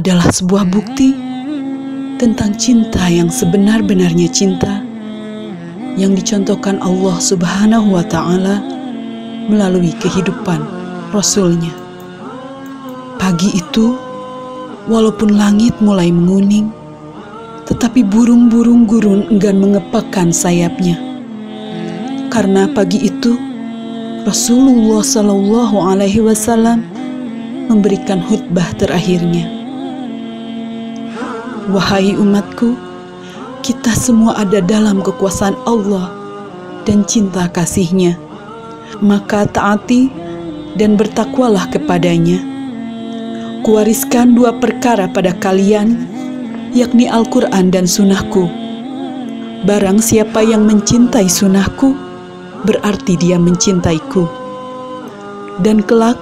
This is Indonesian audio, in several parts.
adalah sebuah bukti tentang cinta yang sebenar-benarnya cinta yang dicontohkan Allah Subhanahu wa Ta'ala melalui kehidupan Rasul-Nya. Pagi itu, walaupun langit mulai menguning, tetapi burung-burung gurun enggan mengepakkan sayapnya. Karena pagi itu, Rasulullah Shallallahu Alaihi Wasallam memberikan khutbah terakhirnya. Wahai umatku, kita semua ada dalam kekuasaan Allah dan cinta kasih-Nya. Maka taati dan bertakwalah kepadanya. Kuwariskan dua perkara pada kalian, yakni Al-Quran dan Sunnahku. Barang siapa yang mencintai Sunnahku, berarti dia mencintaiku. Dan kelak,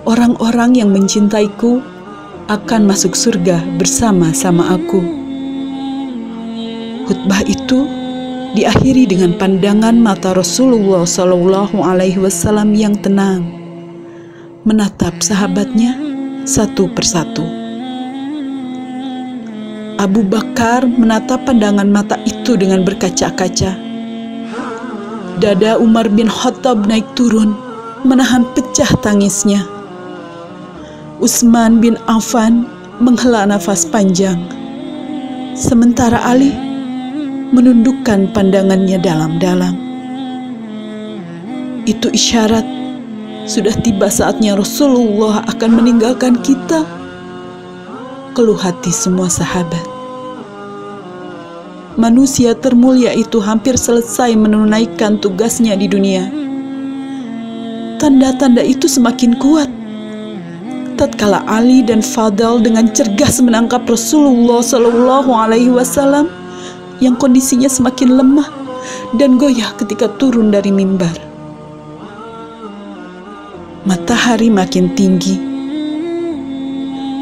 orang-orang yang mencintaiku akan masuk surga bersama-sama aku. Khutbah itu diakhiri dengan pandangan mata Rasulullah Shallallahu Alaihi Wasallam yang tenang, menatap sahabatnya satu persatu. Abu Bakar menatap pandangan mata itu dengan berkaca-kaca. Dada Umar bin Khattab naik turun, menahan pecah tangisnya. Utsman bin Affan menghela nafas panjang, sementara Ali menundukkan pandangannya dalam-dalam. Itu isyarat sudah tiba saatnya Rasulullah akan meninggalkan kita, keluh hati semua sahabat. Manusia termulia itu hampir selesai menunaikan tugasnya di dunia. Tanda-tanda itu semakin kuat tatkala Ali dan Fadl dengan cergas menangkap Rasulullah Shallallahu Alaihi Wasallam yang kondisinya semakin lemah dan goyah ketika turun dari mimbar. Matahari makin tinggi,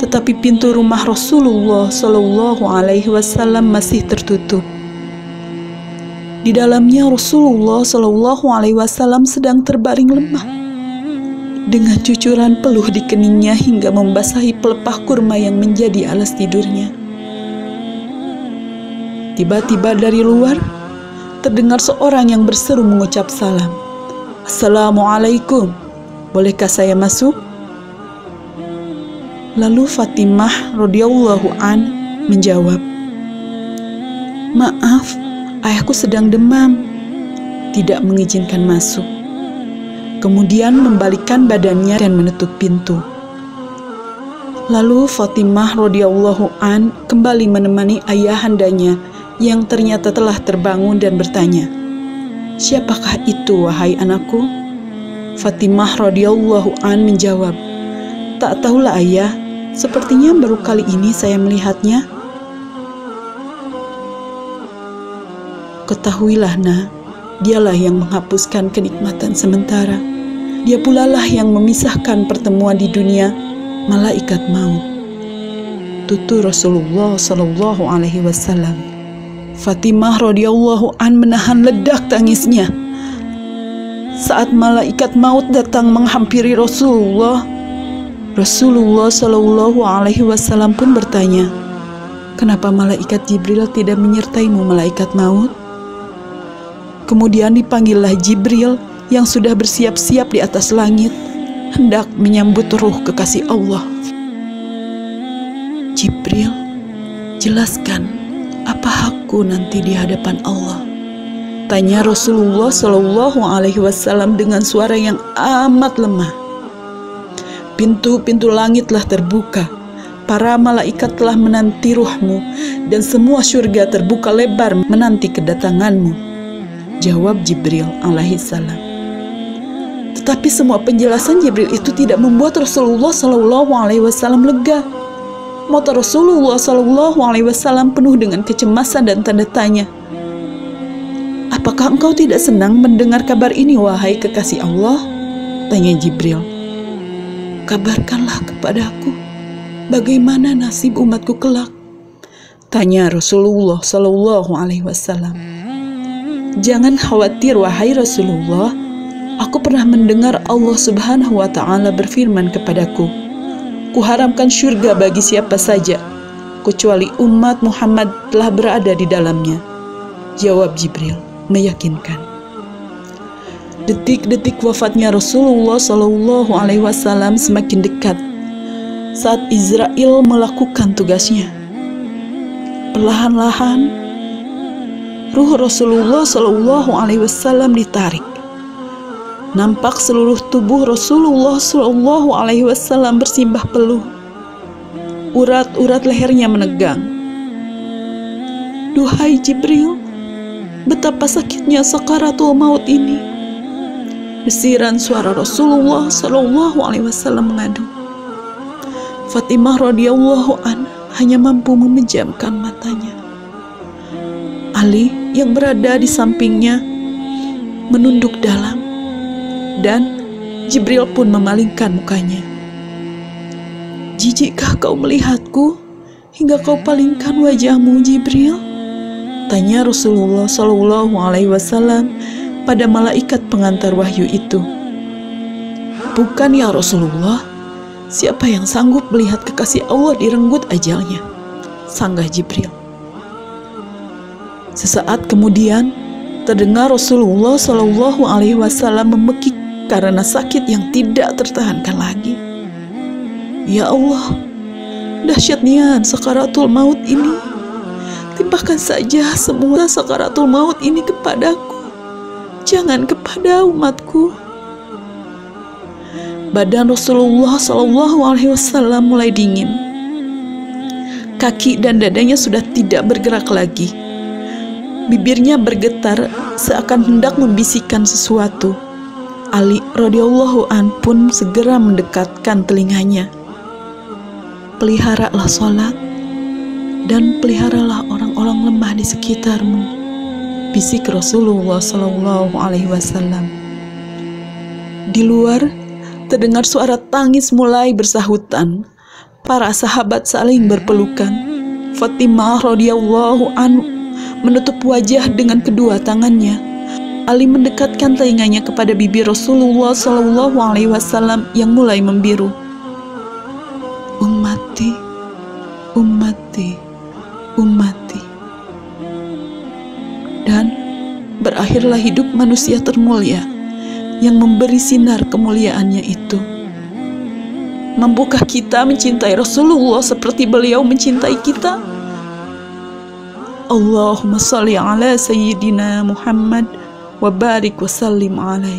tetapi pintu rumah Rasulullah Shallallahu Alaihi Wasallam masih tertutup. Di dalamnya Rasulullah Shallallahu Alaihi Wasallam sedang terbaring lemah, dengan cucuran peluh di keningnya hingga membasahi pelepah kurma yang menjadi alas tidurnya. Tiba-tiba dari luar terdengar seorang yang berseru mengucap salam. Assalamualaikum, bolehkah saya masuk? Lalu Fatimah radhiyallahu an menjawab, maaf, ayahku sedang demam, tidak mengizinkan masuk. Kemudian membalikkan badannya dan menutup pintu. Lalu Fatimah radhiyallahu an kembali menemani ayahandanya yang ternyata telah terbangun dan bertanya, siapakah itu wahai anakku? Fatimah radhiyallahu an menjawab, tak tahulah ayah, sepertinya baru kali ini saya melihatnya. Ketahuilah nak, dialah yang menghapuskan kenikmatan sementara. Dia pula lah yang memisahkan pertemuan di dunia, malaikat maut. Tutur Rasulullah Shallallahu Alaihi Wasallam. Fatimah radhiyallahu an menahan ledak tangisnya. Saat malaikat maut datang menghampiri Rasulullah, Rasulullah Shallallahu Alaihi Wasallam pun bertanya, kenapa malaikat Jibril tidak menyertaimu malaikat maut? Kemudian dipanggillah Jibril yang sudah bersiap-siap di atas langit, hendak menyambut ruh kekasih Allah. Jibril, jelaskan apa hakku nanti di hadapan Allah? Tanya Rasulullah Shallallahu Alaihi Wasallam dengan suara yang amat lemah. Pintu-pintu langitlah terbuka, para malaikat telah menanti ruhmu, dan semua surga terbuka lebar menanti kedatanganmu. Jawab Jibril alaihissalam. Tetapi semua penjelasan Jibril itu tidak membuat Rasulullah Shallallahu Alaihi Wasallam lega. Mata Rasulullah Shallallahu Alaihi Wasallam penuh dengan kecemasan dan tanda tanya. Apakah engkau tidak senang mendengar kabar ini, wahai kekasih Allah? Tanya Jibril. Kabarkanlah kepadaku, bagaimana nasib umatku kelak? Tanya Rasulullah Shallallahu Alaihi Wasallam. Jangan khawatir, wahai Rasulullah. Aku pernah mendengar Allah Subhanahu wa Ta'ala berfirman kepadaku, Kuharamkan syurga bagi siapa saja, kecuali umat Muhammad telah berada di dalamnya. Jawab Jibril, meyakinkan. Detik-detik wafatnya Rasulullah SAW semakin dekat saat Israel melakukan tugasnya. Perlahan-lahan, ruh Rasulullah SAW ditarik. Nampak seluruh tubuh Rasulullah SAW bersimbah peluh. Urat-urat lehernya menegang. Duhai Jibril, betapa sakitnya sakaratul maut ini. Desiran suara Rasulullah SAW mengadu. Fatimah radhiyallahu an hanya mampu memejamkan matanya. Ali yang berada di sampingnya menunduk dalam, dan Jibril pun memalingkan mukanya. Jijikkah kau melihatku hingga kau palingkan wajahmu, Jibril? Tanya Rasulullah SAW pada malaikat pengantar wahyu itu. Bukan ya Rasulullah, siapa yang sanggup melihat kekasih Allah direnggut ajalnya? Sanggah Jibril. Sesaat kemudian terdengar Rasulullah SAW memekik karena sakit yang tidak tertahankan lagi. Ya Allah, dahsyatnya sakaratul maut ini. Timpakan saja semua sakaratul maut ini kepadaku, jangan kepada umatku. Badan Rasulullah SAW mulai dingin. Kaki dan dadanya sudah tidak bergerak lagi. Bibirnya bergetar seakan hendak membisikkan sesuatu. Ali radhiyallahu an pun segera mendekatkan telinganya. Peliharalah sholat dan peliharalah orang-orang lemah di sekitarmu, bisik Rasulullah SAW. Di luar terdengar suara tangis mulai bersahutan. Para sahabat saling berpelukan. Fatimah radhiyallahu an menutup wajah dengan kedua tangannya. Ali mendekatkan telinganya kepada bibir Rasulullah SAW yang mulai membiru. Ummati, ummati, ummati. Dan berakhirlah hidup manusia termulia yang memberi sinar kemuliaannya itu. Mampukah kita mencintai Rasulullah seperti beliau mencintai kita? Allahumma salli ala Sayyidina Muhammad wa barik wa sallim alaihi.